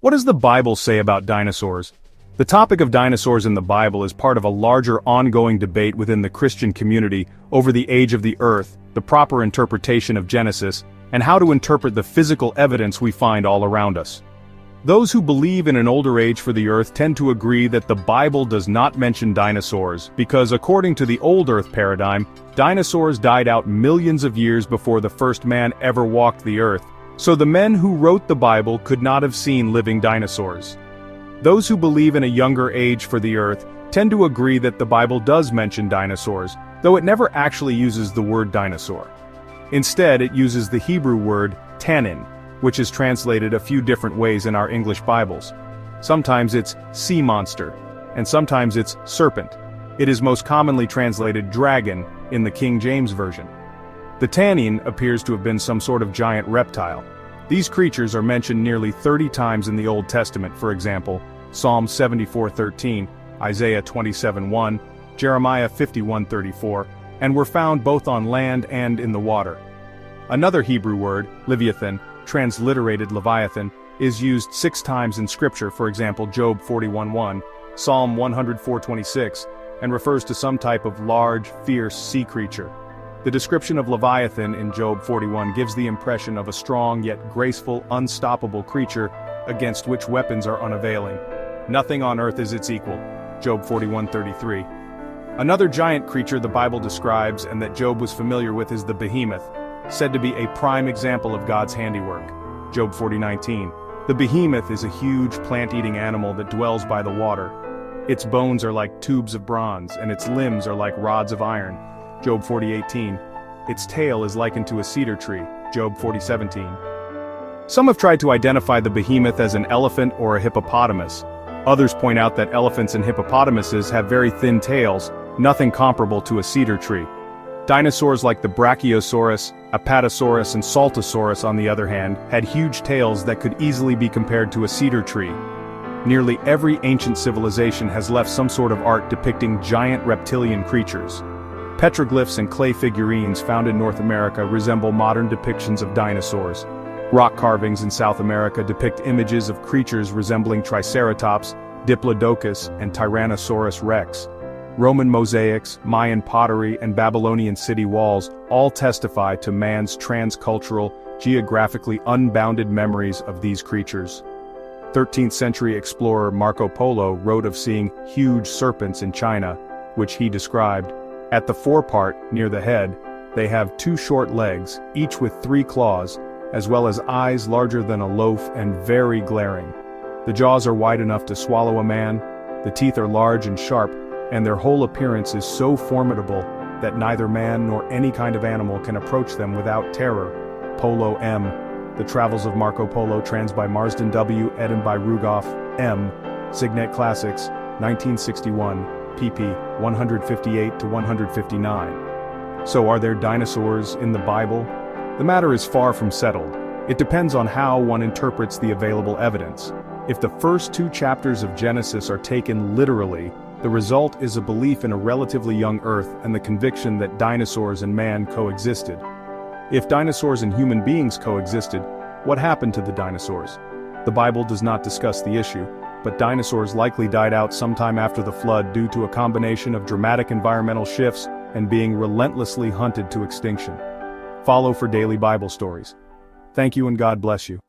What does the Bible say about dinosaurs? The topic of dinosaurs in the Bible is part of a larger ongoing debate within the Christian community over the age of the earth, the proper interpretation of Genesis, and how to interpret the physical evidence we find all around us. Those who believe in an older age for the earth tend to agree that the Bible does not mention dinosaurs because according to the old earth paradigm, dinosaurs died out millions of years before the first man ever walked the earth, so the men who wrote the Bible could not have seen living dinosaurs. Those who believe in a younger age for the earth tend to agree that the Bible does mention dinosaurs, though it never actually uses the word dinosaur. Instead, it uses the Hebrew word tanniyn, which is translated a few different ways in our English Bibles. Sometimes it's sea monster, and sometimes it's serpent. It is most commonly translated dragon in the King James Version. The tanniyn appears to have been some sort of giant reptile. These creatures are mentioned nearly 30 times in the Old Testament, for example, Psalm 74:13, Isaiah 27:1, Jeremiah 51:34, and were found both on land and in the water. Another Hebrew word, leviathan, transliterated leviathan, is used 6 times in Scripture, for example Job 41:1, Psalm 104:26, and refers to some type of large, fierce sea creature. The description of Leviathan in Job 41 gives the impression of a strong yet graceful, unstoppable creature against which weapons are unavailing. Nothing on earth is its equal. Job 41:33. Another giant creature the Bible describes and that Job was familiar with is the behemoth, said to be a prime example of God's handiwork. Job 40:19. The behemoth is a huge plant-eating animal that dwells by the water. Its bones are like tubes of bronze, and its limbs are like rods of iron. Job 40:18. Its tail is likened to a cedar tree. Job 40:17. Some have tried to identify the behemoth as an elephant or a hippopotamus. Others point out that elephants and hippopotamuses have very thin tails, nothing comparable to a cedar tree. Dinosaurs like the Brachiosaurus, Apatosaurus and Saltosaurus on the other hand, had huge tails that could easily be compared to a cedar tree. Nearly every ancient civilization has left some sort of art depicting giant reptilian creatures. Petroglyphs and clay figurines found in North America resemble modern depictions of dinosaurs. Rock carvings in South America depict images of creatures resembling Triceratops, Diplodocus, and Tyrannosaurus rex. Roman mosaics, Mayan pottery, and Babylonian city walls all testify to man's transcultural, geographically unbounded memories of these creatures. 13th century explorer Marco Polo wrote of seeing huge serpents in China, which he described. At the forepart, near the head, they have 2 short legs, each with 3 claws, as well as eyes larger than a loaf and very glaring. The jaws are wide enough to swallow a man, the teeth are large and sharp, and their whole appearance is so formidable that neither man nor any kind of animal can approach them without terror. Polo M. The Travels of Marco Polo, trans by Marsden W. Eden by Rugoff M. Signet Classics, 1961. pp. 158 to 159. So are there dinosaurs in the Bible? The matter is far from settled. It depends on how one interprets the available evidence. If the first 2 chapters of Genesis are taken literally, the result is a belief in a relatively young Earth and the conviction that dinosaurs and man coexisted. If dinosaurs and human beings coexisted, what happened to the dinosaurs? The Bible does not discuss the issue, but dinosaurs likely died out sometime after the flood due to a combination of dramatic environmental shifts and being relentlessly hunted to extinction. Follow for daily Bible stories. Thank you and God bless you.